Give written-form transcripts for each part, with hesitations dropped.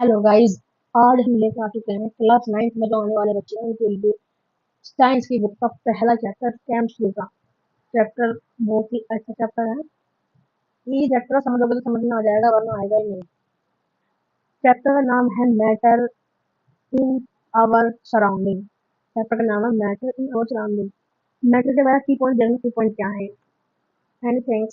Hello guys. आज हम लेकर आ चुके हैं क्लास 9th में जो आने वाले बच्चे हैं उनके लिए साइंस की बुक का पहला चैप्टर केमिस्ट्री का चैप्टर। बहुत ही अच्छा चैप्टर है। ये चैप्टर समझोगे तो समझ में आ जाएगा वरना आएगा ही नहीं। चैप्टर का नाम है matter in our surrounding. Chapter का नाम है matter in our surrounding. Matter के बाद की पॉइंट देखना, की पॉइंट क्या है। Anything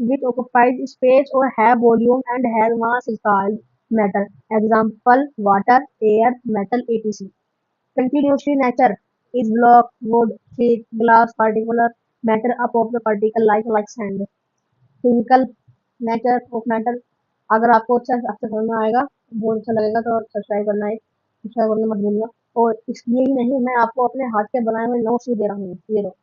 which occupies space or have volume and has mass is called matter. Example: water, air, metal, etc. Continuously nature is block, wood, sheet, glass, particular matter up of the particle like sand. Physical nature of matter। अगर आपको अच्छा समझ में आएगा, बहुत अच्छा लगेगा तो सब्सक्राइब करना है, सब्सक्राइब करना मत भूलना। और इसलिए ही नहीं, मैं आपको अपने हाथ के बनाए हुए नोट्स भी दे रहा हूँ। ये लो,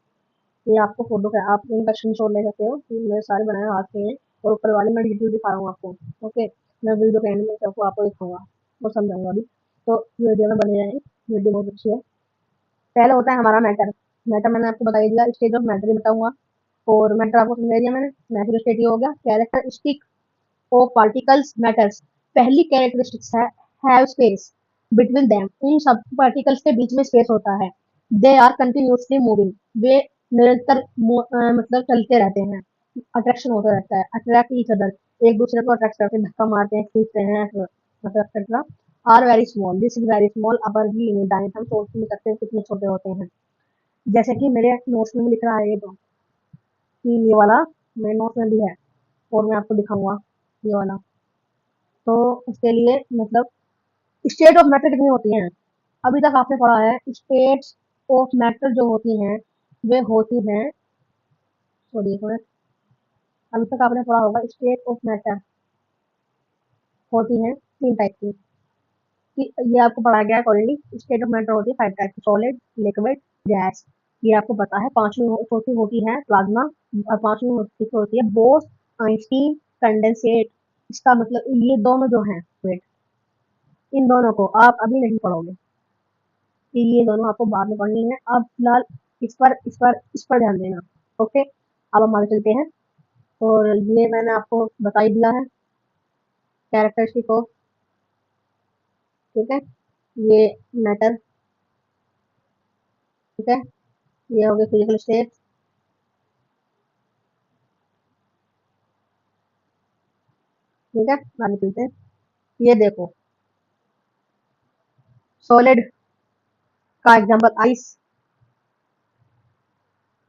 ये आपको फोटो है, आप इनका स्क्रीनशॉट ले सकते हो। ये मेरे सारे बनाए हुए हाथ के हैं और ऊपर वाले मैं डिटेल दिखा रहा हूँ आपको। ओके, मैं वीडियो के एंड में सबको आपको दिखाऊंगा और समझाऊंगा अभी। तो वीडियो में बने रहें, वीडियो बहुत अच्छी है। पहले होता है हमारा मैटर। मैटर मैंने आपको बता ही दिया, स्टेज ऑफ मैटर ही बताऊंगा। और मैटर आपको समझा दिया मैंने। मैटर स्टेट ये हो गया। Characteristic of particles matters. पहली कैरेक्टरिस्टिक्स है हैव स्पेस बिटवीन देम। इन सब पार्टिकल्स के बीच में स्पेस होता है। They are continuously moving. वे निरंतर मतलब चलते रहते हैं। अट्रैक्शन होता रहता है, अट्रैक्ट ईच अदर। एक दूसरे को अट्रैक्ट करके धक्का मारते हैं, खींचते हैं, मतलब etcetera. Are very small, this is very small, अपर भी यूनिट। हम सोच नहीं सकते कितने छोटे होते हैं। जैसे कि मेरे नोट्स में भी लिख रहा है ये तो, कि ये वाला मेरे नोट्स में भी है और मैं आपको दिखाऊंगा ये वाला। तो उसके लिए मतलब स्टेट ऑफ मैटर कितनी होती हैं। अभी तक आपने पढ़ा है स्टेट्स ऑफ मैटर जो होती हैं वे होती हैं, सॉरी एक मिनट, अभी तक आपने पढ़ा होगा स्टेट ऑफ मैटर होती हैं तीन टाइप की। ये आपको पढ़ाया गया है ऑलरेडी। स्टेट ऑफ मैटर होती है 5 टाइप की: सॉलिड, लिक्विड, गैस। ये आपको पता है। पांचवी चौथी होती है प्लाज्मा और पांचवी होती है बोस, आइंस्टीन, कंडेंसेट। इसका मतलब ये दोनों जो हैं, वेट, इन दोनों को आप अभी नहीं पढ़ोगे, कि ये दोनों आपको बाद में पढ़नी है। अब फिलहाल इस पर ध्यान देना। ओके, अब हम आगे चलते हैं। और ये मैंने आपको बता ही दिया है कैरेक्टरिस्टिक को। ठीक है, ये मैटर। ठीक है, ये हो गया फिजिकल स्टेट। ठीक है, आगे चलते हैं। ये देखो, सॉलिड का example ice.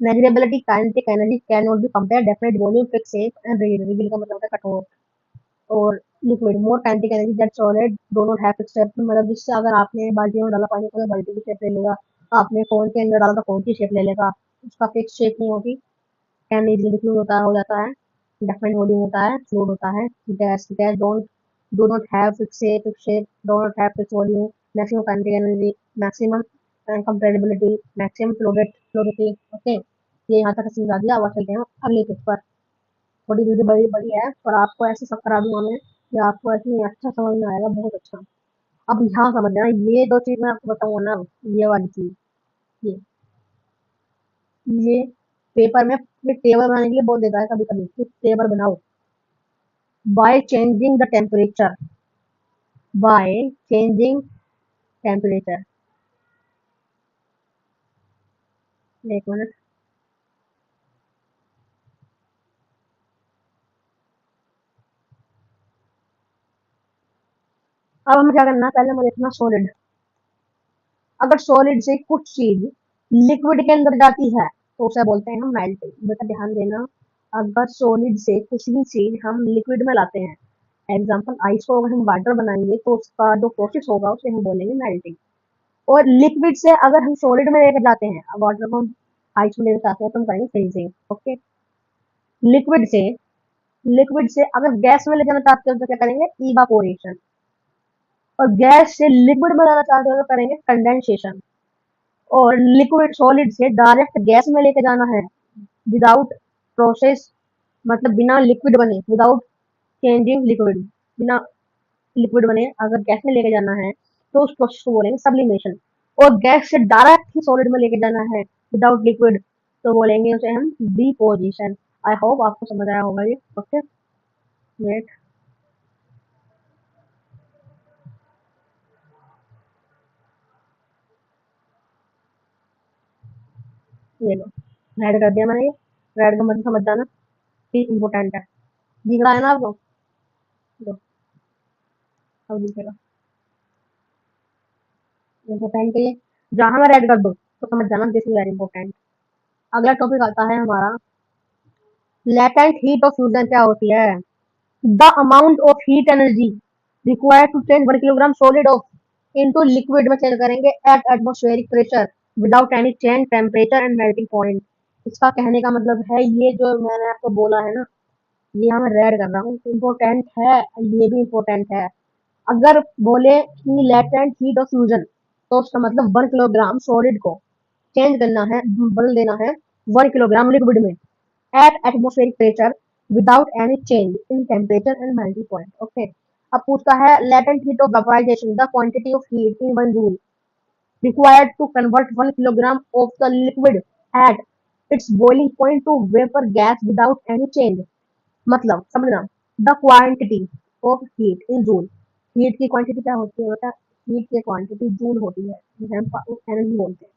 Measurability, kinetic energy can not be compare, definite volume, fix shape and rigid. Rigid का मतलब होता है कठोर। और liquid, more kinetic energy that solid do not have fix shape. मतलब जिससे अगर आपने बाल्टी में डाला पानी तो बाल्टी की शेप ले लेगा, आपने फोन के अंदर डाला तो फोन की शेप ले लेगा, उसका फिक्स शेप नहीं होती। कैन इजीली डिफ्यूज होता हो जाता है। डेफिनेट वॉल्यूम होता है, फ्लूइड होता है। Gas, gas don't do not have fix shape, do not have fix volume. Maximum kinetic energy, maximum comparability, maximum fluidity. Okay, ये यहाँ तक समझा दिया। अब चलते हैं अगले पेज पर। थोड़ी वीडियो बड़ी बड़ी है पर आपको ऐसे सब करा दूंगा मैं कि आपको ऐसे में अच्छा समझ में आएगा, बहुत अच्छा। अब यहाँ समझना, ये दो चीज मैं आपको बताऊंगा ना, ये वाली चीज, ये ये पेपर में टेबल बनाने के लिए बोल देता है कभी कभी कि टेबल बनाओ। Bye changing the temperature, by changing temperature. एक मिनट। अब हमें क्या करना है, पहले हमें देखना सॉलिड। अगर सॉलिड से कुछ चीज लिक्विड के अंदर जाती है तो उसे बोलते हैं हम मेल्टिंग। बेटा ध्यान देना, अगर सॉलिड से कुछ भी चीज हम लिक्विड में लाते हैं, एग्जाम्पल आइस को अगर हम वाटर बनाएंगे तो उसका जो प्रोसेस होगा उसे हम बोलेंगे मेल्टिंग। और लिक्विड से अगर हम सॉलिड में लेकर जाते हैं, वाटर को हम आइस में लेकर जाते हैं तो हम करेंगे फ्रीजिंग। ओके, लिक्विड से लिक्विड से अगर गैस में ले जाना चाहते हो तो क्या करेंगे, इवापोरेशन। और गैस से लिक्विड में लाना चाहते हो तो करेंगे कंडेंसेशन। और लिक्विड सॉलिड से डायरेक्ट गैस में लेके जाना है विदाउट प्रोसेस, मतलब बिना लिक्विड बने, विदाउट चेंजिंग लिक्विड, बिना लिक्विड बने अगर गैस में लेके जाना है तो उस प्रोसेस को बोलेंगे सब्लिमेशन। और गैस से डायरेक्ट ही सॉलिड में लेके जाना है विदाउट लिक्विड तो बोलेंगे उसे हम डिपोजिशन। आई होप आपको समझ आया होगा ये। Okay, wait. ये लो, रेड कर दिया मैंने। ये रेड का मतलब समझ जाना, ये इम्पोर्टेंट है। दिख रहा है ना आपको? लो, अब दिखेगा इम्पोर्टेंट है ये। जहां मैं रेड कर दूं तो समझ जाना दिस इज वेरी इंपॉर्टेंट। अगला टॉपिक आता है हमारा, लेटेंट हीट ऑफ फ्यूजन क्या होती है? The amount of heat energy required to change 1 kilogram solid of into liquid में चेंज करेंगे at atmospheric pressure without any change temperature and melting point. इसका कहने का मतलब है, ये जो मैंने आपको बोला है ना, ये मैं रेड कर रहा हूँ, इम्पोर्टेंट है। ये भी इम्पोर्टेंट है। अगर बोले कि लेटेंट हीट ऑफ फ्यूजन, तो उसका मतलब 1 किलोग्राम सॉलिड को चेंज करना है, बदल देना है 1 किलोग्राम लिक्विड में at atmospheric pressure without any change in temperature and melting point. Okay. अब पूछता है latent heat of vaporization, the quantity of heat in 1 joule required to convert 1 kilogram of the liquid at its boiling point to vapor gas without any change. मतलब समझना, the quantity of heat in joule, heat की quantity क्या होती है बेटा? heat की quantity joule होती है, जिसे हम एनर्जी बोलते हैं।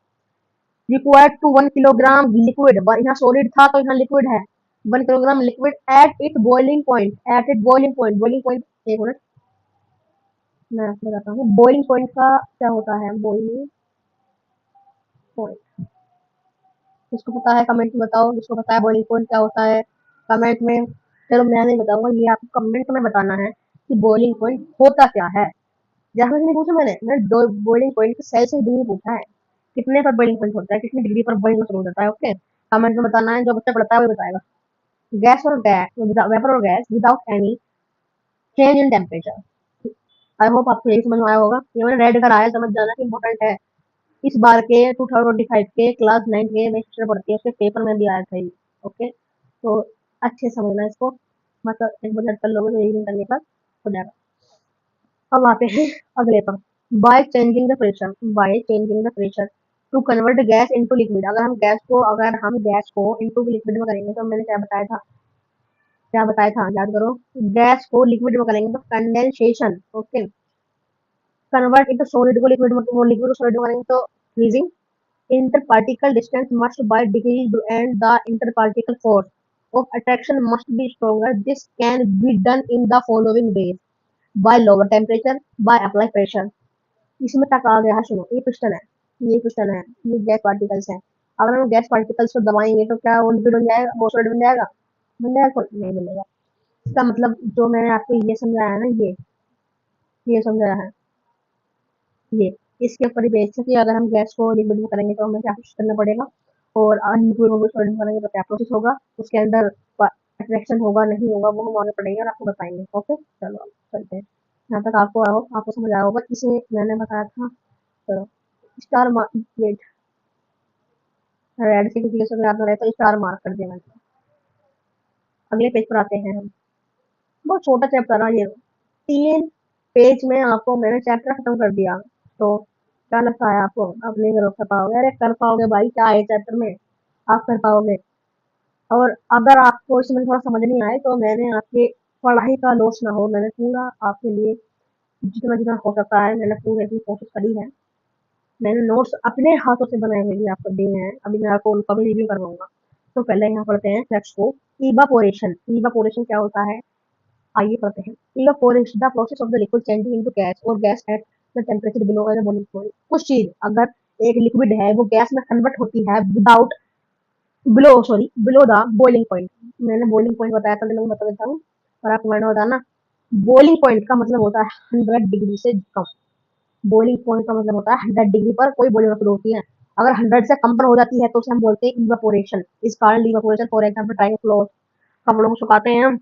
रिक्वायर्ड टू 1 किलोग्राम लिक्विड, यहाँ सॉलिड था तो यहाँ लिक्विड है। 1 kilogram liquid at it boiling point, at it boiling point, boiling point, एक मिनट मैं आपको बताता हूँ बॉइलिंग पॉइंट का क्या होता है। बॉइलिंग पॉइंट जिसको पता है कमेंट में बताओ, जिसको पता है बॉइलिंग पॉइंट क्या होता है कमेंट में। चलो मैं नहीं बताऊंगा, ये आपको कमेंट में बताना है कि बॉइलिंग पॉइंट होता क्या है। जैसा नहीं पूछा मैंने दो बॉइलिंग पॉइंट सेल्सियस डिग्री पूछा है, कितने पर बॉइलिंग पॉइंट होता है, कितनी डिग्री पर बॉइलिंग शुरू हो जाता है। ओके, कमेंट में बताना है, जो बच्चा पढ़ता है वही बताएगा। गैस वेपर और gas without any change in temperature. I hope आपको यही समझ में आया होगा। ये मैंने रेड कराया, समझ जाना कि इंपॉर्टेंट है। इस बार के 2025 के क्लास 9 के में हिस्ट्री पढ़ती है, उसके पेपर में भी आया था ये। ओके, तो अच्छे से समझना इसको, मतलब एक बार कर लोगे तो एक दिन करने पर हो जाएगा। अब आते हैं अगले पर, by changing the pressure to convert gas into liquid. अगर हम गैस को इनटू लिक्विड में करेंगे तो मैंने क्या बताया था याद करो। गैस को लिक्विड में करेंगे तो condensation. Okay, convert into solid को लिक्विड में, लिक्विड को सॉलिड में करेंगे तो freezing. Interparticle distance must by decrease and the interparticle force of attraction must be stronger. This can be done in the following ways, by lower temperature, by apply pressure. इसमें तक आ गया है, सुनो ये पिस्टन है, ये पिस्टन है, ये गैस पार्टिकल्स है। अगर हम गैस पार्टिकल्स को दबाएंगे तो क्या वो लिक्विड बन जाएगा, वो सॉलिड बन जाएगा? बन जाएगा? नहीं बनेगा। इसका मतलब जो मैंने आपको ये समझाया है ना, ये समझाया है, ये इसके ऊपर ही बेस्ड है कि अगर हम गैस को लिक्विड में करेंगे तो हमें क्या प्रोसेस करना पड़ेगा, और लिक्विड को सॉलिड में करेंगे तो क्या प्रोसेस होगा, उसके अंदर अट्रैक्शन होगा नहीं होगा वो हम आगे पढ़ेंगे और आपको बताएंगे। ओके, चलो अब चलते हैं। यहाँ तक आपको समझ आया होगा, इसे मैंने बताया था। चलो स्टार मार्क, वेट, रेड से किसी के याद ना रहे तो स्टार मार्क कर दिया मैंने। अगले पेज पर आते हैं हम। बहुत छोटा चैप्टर है ये, 3 पेज में आपको मैंने चैप्टर खत्म कर दिया। तो क्या लगता है आपको, आप नहीं कर पाओगे? अरे कर पाओगे भाई, क्या है चैप्टर में, आप कर पाओगे। और अगर आपको इसमें थोड़ा समझ नहीं आए तो मैंने आपके पढ़ाई का लॉस ना हो, मैंने पूरा आपके लिए जितना जितना हो सकता है मैंने पूरे की कोशिश करी है। मैंने नोट्स अपने हाथों से बनाए हुए भी आपको दिए हैं, अभी मैं आपको उनका भी रिव्यू करवाऊंगा। तो पहले यहाँ पढ़ते हैं टेक्स्ट को। इवापोरेशन, इवापोरेशन क्या होता है आइए पढ़ते हैं। Evaporation the process of the liquid changing into gas और gas at the temperature below the boiling point. कुछ चीज अगर एक लिक्विड है वो गैस में कन्वर्ट होती है without below the boiling point. मैंने बॉइलिंग पॉइंट बताया था, मैं बता देता हूँ और आपको मैंने बताना। बॉइलिंग पॉइंट का मतलब होता है 100 डिग्री से कम। बॉइलिंग पॉइंट का मतलब होता है 100 डिग्री पर कोई बॉइलिंग शुरू होती है। अगर 100 से कम पर हो जाती है तो उसे हम बोलते हैं इवापोरेशन। इस कारण evaporation, for example drawing cloth, कपड़ों को सुखाते हैं हम,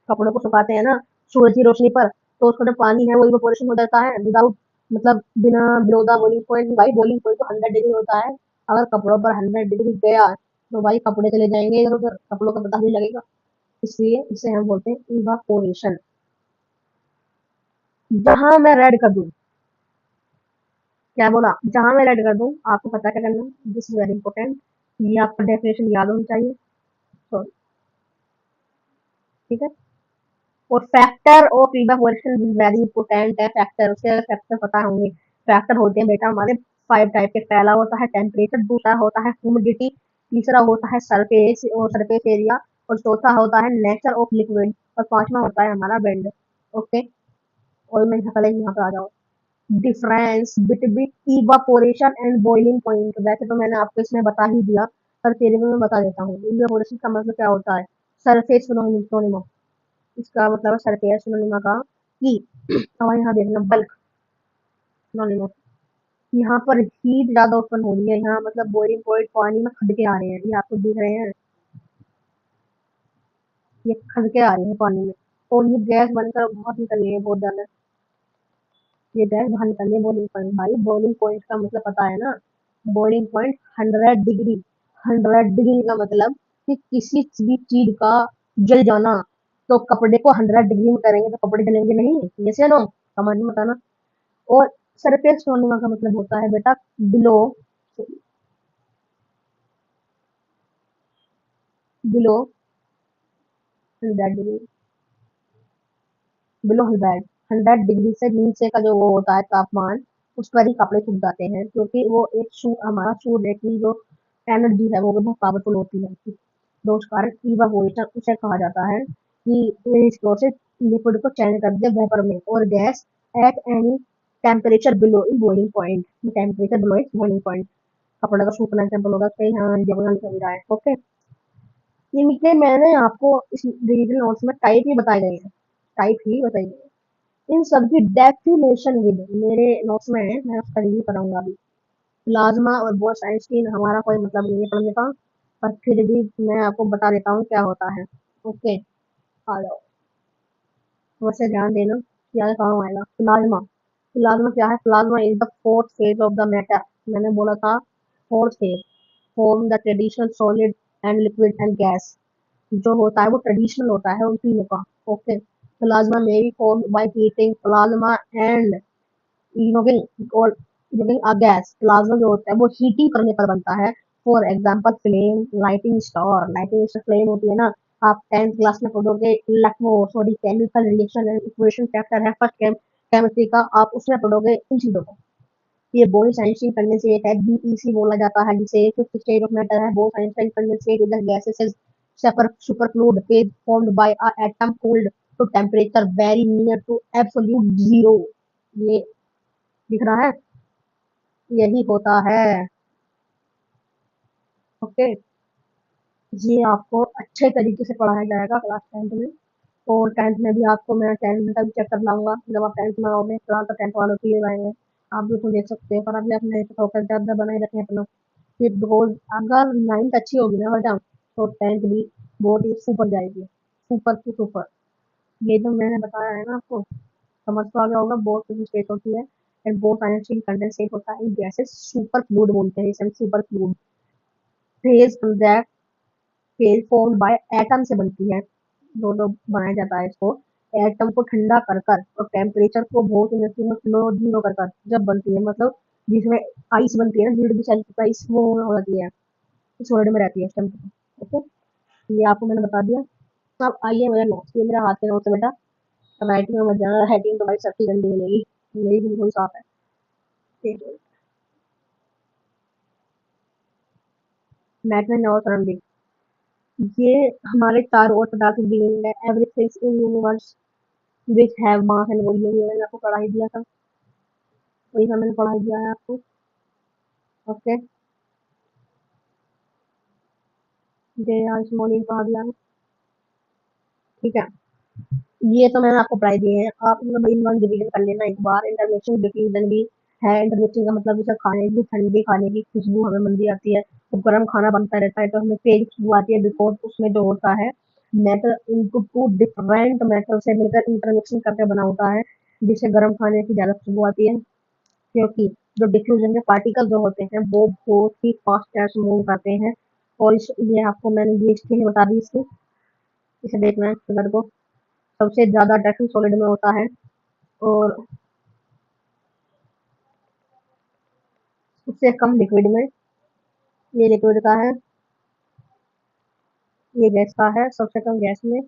कपड़ों को सुखाते हैं ना सूरज की रोशनी पर, तो उसका जो पानी है वो इवापोरेशन हो जाता है विदाउट, मतलब बिना बिलो द बॉइलिंग पॉइंट। भाई बॉइलिंग पॉइंट तो 100 डिग्री होता है, अगर कपड़ों पर 100 डिग्री गया तो भाई कपड़े चले जाएंगे इधर उधर, कपड़ों का पता नहीं लगेगा। इसलिए इसे हम बोलते हैं इवापोरेशन। जहां मैं रेड कर दूं, क्या बोला, जहां मैं रेड कर दूं आपको पता क्या करना है, दिस इज वेरी इंपॉर्टेंट। ये आपको डेफिनेशन याद होनी चाहिए। सॉरी, ठीक है। और factor of evaporation very important है। फैक्टर, उसके फैक्टर पता होंगे। फैक्टर होते हैं बेटा हमारे 5 टाइप के। पहला होता है टेम्परेचर, दूसरा होता है ह्यूमिडिटी, तीसरा होता है सरफेस और सरफेस एरिया, और चौथा होता है नेचर ऑफ लिक्विड, और पांचवा होता है हमारा बेंड। ओके, और मैं पहले यहाँ पे आ जाओ। Difference between evaporation and boiling point, वैसे तो मैंने आपको इसमें बता ही दिया, पर फिर भी मैं बता देता हूँ। इवापोरेशन का मतलब क्या होता है? सरफेस फिनोमिना, इसका मतलब है सरफेस फिनोमिना का कि हमारे यहाँ देखना बल्क फिनोमिना, यहाँ पर हीट ज्यादा उत्पन्न हो रही है, यहाँ मतलब बॉइलिंग पॉइंट पानी में खदके आ रहे हैं, ये आपको दिख रहे हैं, ये खदके आ रहे हैं पानी में, और ये गैस बनकर बहुत निकल रही है बहुत ज्यादा, ये गैस बाहर निकल रही है बॉइलिंग पॉइंट। भाई बॉइलिंग पॉइंट का मतलब पता है ना? बॉइलिंग पॉइंट 100 डिग्री, 100 डिग्री का मतलब कि किसी भी चीज का जल जाना, तो कपड़े को 100 डिग्री में करेंगे तो कपड़े जलेंगे नहीं, ये से नो समझ में बताना। और सरफेस सोने का मतलब होता है बेटा below, below 100 degree, below 100 degree से नीचे का जो वो होता है तापमान, उस पर ही कपड़े सूख जाते हैं, क्योंकि वो एक हमारा सूर्य की जो एनर्जी है वो भी बहुत पावरफुल होती है, तो उस कारण इवापोरेशन उसे कहा जाता है कि इस प्रोसेस लिक्विड को चेंज कर दे वेपर में, और gas at any temperature below in boiling point, temperature below in boiling point. कपड़े का सूखना एग्जाम्पल होगा कहीं हाँ जब लिखा रहा है। ओके, इनके मैंने आपको इस डिजिटल नोट्स में टाइप ही बताए गए हैं, टाइप ही बताई गई है। इन सबकी डेफिनेशन विद मेरे नोट्स में है, मैं उसका रिव्यू कराऊंगा अभी। प्लाज्मा और बोस आइंस्टीन हमारा कोई मतलब नहीं है पढ़ने का, पर फिर भी मैं आपको बता देता हूँ क्या होता है। ओके, आ जाओ, वैसे ध्यान देना क्या काम आएगा। प्लाज्मा, प्लाज्मा क्या है? Plasma is the fourth phase of the matter, मैंने बोला था fourth phase, form the traditional solid and liquid and gas, जो होता है वो ट्रेडिशनल होता है उन तीनों का। ओके, प्लाज्मा में भी form by heating plasma and इनोविंग और गिविंग अ गैस, प्लाज्मा जो होता है वो हीटिंग करने पर बनता है। For example flame, lighting star, lighting star flame होती है ना, आप 10th क्लास में पढ़ोगे electro sorry chemical reaction and equation chapter है फर्स्ट केमिस्ट्री का, आप उसमें पढ़ोगे इन चीजों को। ये बोल्स आइंस्टीन कंडेंसेट है, बीईसी बोला जाता है जिसे, फिफ्थ स्टेट ऑफ मैटर है Bose Einstein condensate, is the gases superfluid phase formed by a atom cooled to temperature very near to absolute zero, ये दिख रहा है, यही होता है। ओके, ये आपको अच्छे तरीके से पढ़ाया जाएगा क्लास 10th में, और 10th में भी आपको मैं 10th का भी चैप्टर लाऊंगा, जब आप 10th में आओगे फिलहाल तो 10th वालों के लिए लाएंगे, आप भी उसको देख सकते हैं, पर अभी अपने फोकस ज्यादा बनाए रखें अपना, फिर रोज अगर 9th अच्छी होगी ना बेटा, तो 10th भी बहुत ही सुपर जाएगी, सुपर टू सुपर। ये जो मैंने बताया है ना आपको, समझ तो आ गया होगा। बोथ की स्टेट होती है एंड बोथ आयन कंडेंसेट होता है, गैसेस सुपर फ्लूइड बोलते हैं इसे, super fluid phase phase form by atom से बनती है, जो बनाया जाता है इसको एटम को ठंडा कर कर और टेम्परेचर को बहुत एनर्जी में फ्लो जीरो कर कर जब बनती है, मतलब जिसमें आइस बनती है ना, लीड की आइस वो हो जाती है, सॉलिड में रहती है इस टाइम। ओके, ये आपको मैंने बता दिया। अब आइए मेरे नोट्स, ये मेरा हाथ के नोट्स है बेटा, राइटिंग में मत जाना, राइटिंग तो भाई सबकी गंदी मिलेगी, मेरी बिल्कुल साफ है। मैथ में नौ सराउंडिंग, ये हमारे चारों ओर पदार्थ दिए हुए हैं, everything in universe which have mass and volume, ये मैंने आपको पढ़ा ही दिया था, वही का मैंने पढ़ा ही दिया है आपको। Okay, J are small in पढ़ा दिया है, ठीक है। ये तो मैंने आपको पढ़ाई दिए हैं, आप मतलब इन वन रिवीजन कर लेना एक बार। इंटरमिक्सिंग डिफ्यूजन भी है, इंटरमिक्सिंग का मतलब जैसे खाने की ठंडी खाने की खुशबू हमें मंदी आती है, तो गर्म खाना बनता रहता है तो हमें तेज खुशबू आती है, बिकॉज उसमें जो होता है metal into two different metal से मिलकर इंटरमिक्सिंग करके बना होता है, जिससे गर्म खाने की ज्यादा खुशबू आती है, क्योंकि जो डिफ्यूजन के पार्टिकल जो होते हैं वो बहुत ही फास्ट मूव करते हैं। और ये आपको मैंने ये इसके बता दी, इसकी इसे देखना है फिगर को, सबसे ज्यादा डायरेक्शन सॉलिड में होता है, और उससे कम लिक्विड में, ये लिक्विड का है, ये गैस का है, सबसे कम गैस में।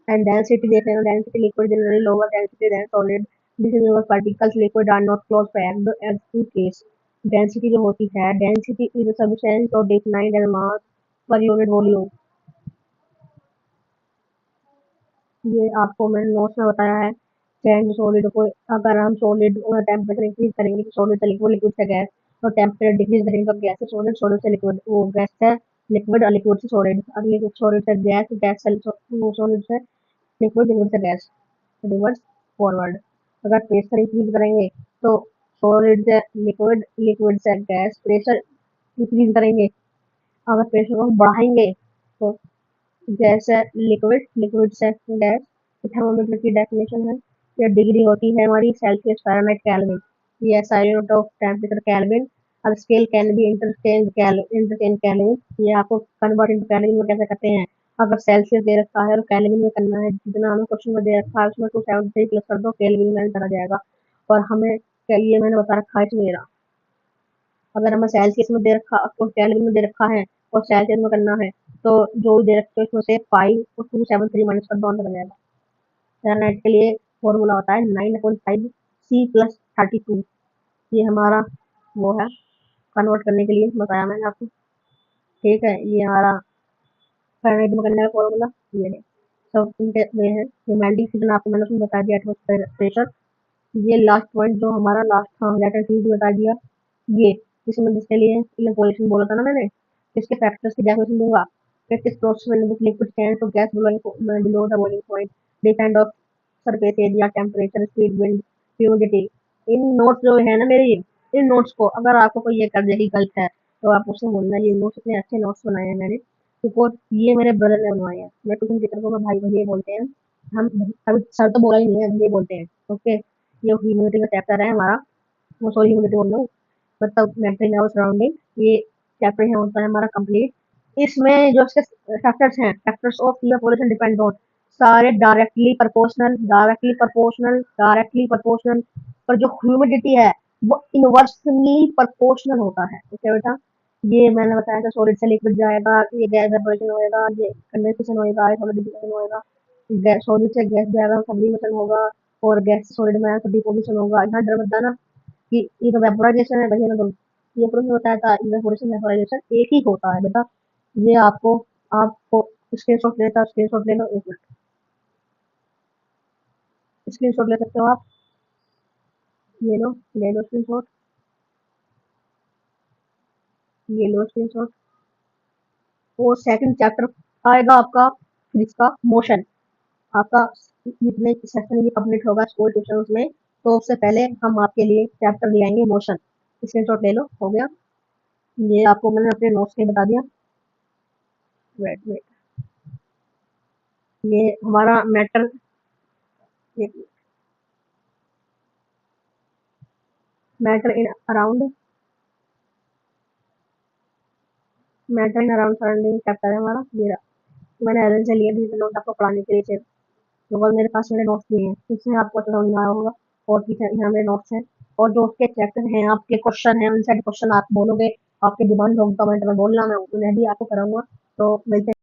एंड डेंसिटी देख लेना, density liquid generally lower density than solid, this is particles liquid are not close packed as in case. Density जो होती है, डेंसिटी इज सब्सटेंस और defined as mass per unit volume. ये आपको मैंने नोट्स में बताया है। चेंज सॉलिड को, अगर हम सॉलिड टेम्परेचर इंक्रीज करेंगे तो सॉलिड से लिक्विड, लिक्विड से गैस, और टेम्परेचर डिक्रीज करेंगे तो गैस से सॉलिड, सॉलिड से लिक्विड, वो गैस से लिक्विड और लिक्विड से सॉलिड, और लिक्विड सॉलिड से गैस, गैस से सॉलिड से लिक्विड, लिक्विड से गैस, रिवर्स फॉरवर्ड। अगर प्रेशर इंक्रीज करेंगे तो सॉलिड से लिक्विड, लिक्विड से गैस, प्रेशर इंक्रीज करेंगे। अगर प्रेशर को बढ़ाएंगे तो गैस है लिक्विड, लिक्विड से गैस। थर्मोमीटर की डेफिनेशन है, ये डिग्री होती है हमारी सेल्सियस, फ़ारेनहाइट, केल्विन। ये SI unit of temperature Kelvin. और scale can be interchange Kelvin. ये आपको कन्वर्ट इंटू केल्विन में कैसे करते हैं। अगर सेल्सियस दे रखा है और केल्विन में करना है, जितना हमें क्वेश्चन में दे रखा है उसमें 273 प्लस कर दो, केल्विन में करा जाएगा। और हमें ये मैंने बता रखा है मेरा, अगर हमें सेल्सियस में दे रखा, आपको केल्विन में दे रखा है और सेल्सियस में करना है, तो जो दे रखते हो इसमें से 5 और 273 माइनस कर दो, आंसर आ जाएगा। फ़ारेनहाइट के लिए फॉर्मूला होता है 9/5 C प्लस 32। ये हमारा वो है, कन्वर्ट करने के लिए बताया मैंने आपको। ठीक है, ये हमारा फ़ारेनहाइट में करने का फॉर्मूला ये है। सब इनके वे है। ये मेल्टिंग फ्यूजन आपको मैंने उसमें बता दिया, एटमॉस्फेयर प्रेशर। ये लास्ट पॉइंट जो हमारा लास्ट था, लैटिट्यूड बता दिया। ये इसमें जिसके लिए इलेक्ट्रोपोलेशन बोला था ना मैंने, इसके फैक्टर्स की डेफिनेशन दूंगा। फिर किस प्रोसेस में which liquid can to gas below the boiling point, depend of surface area, temperature, speed, wind, humidity. इन नोट्स जो है ना मेरी, इन नोट्स को अगर आपको कोई ये कर यही गलत है तो आप उससे बोलना, ये नोट्स इतने अच्छे नोट्स बनाए हैं मैंने, तो ये मेरे ब्रदर ने बनवाए हैं। मैं ट्यूशन टीचर को मैं भाई भैया बोलते हैं। हम अभी सर तो बोला ही नहीं है, भैया बोलते हैं। ओके, ये ह्यूमिडिटी का चैप्टर है हमारा, वो सॉरी ह्यूमिडिटी बोल रहा हूँ, मतलब मेंटेन इन आवर सराउंडिंग। ये चैप्टर है होता है हमारा कंप्लीट। इसमें जो इसके फैक्टर्स हैं, factors of evaporation depend on, सारे directly proportional, directly proportional, directly proportional. पर जो ह्यूमिडिटी है वो इनवर्सली प्रोपोर्शनल होता है। ओके बेटा, ये मैंने बताया था, सॉलिड से लिक्विड जाएगा, ये गैस इवेपोरेशन होएगा, ये कंडेंसेशन होएगा, सॉलिडिफिकेशन होएगा, गैस सॉलिड से गैस जाएगा, सब्लिमेशन होगा, और गैस से सॉलिड में आया तो डिपोजिशन होगा। यहाँ डर मत जाना कि ये तो वेपोराइजेशन है भैया, तो ये प्रूफ में बताया था, इवेपोरेशन वेपोराइजेशन एक ही होता है बेटा। ये आपको आपको स्क्रीनशॉट लेता, स्क्रीनशॉट ले लो, एक मिनट, स्क्रीनशॉट ले सकते हो आप, ये लो, ले लो स्क्रीनशॉट, ये लो स्क्रीनशॉट। और सेकंड चैप्टर आएगा आपका फिजिक्स का, मोशन। आपका जितने सेशन ये कंप्लीट होगा स्कूल ट्यूशन उसमें, तो उससे पहले हम आपके लिए चैप्टर ले आएंगे मोशन। स्क्रीनशॉट ले लो, हो गया। ये आपको मैंने अपने नोट्स में बता दिया। वेट वेट, ये हमारा matter, matter in around, matter in around surrounding chapter है हमारा। ये रहा, मैंने एलन से लिया थी नोट आपको पढ़ाने के लिए सिर्फ, तो मेरे पास मेरे नोट्स भी हैं, इसमें आपको अच्छा समझ में आया होगा। और पीछे यहाँ मेरे नोट्स हैं, और जो उसके चैप्टर हैं, आपके क्वेश्चन हैं, उनसे क्वेश्चन आप बोलोगे, आपके डिमांड होगी कमेंट में बोलना, मैं उन्हें भी आपको कराऊंगा। तो मिलते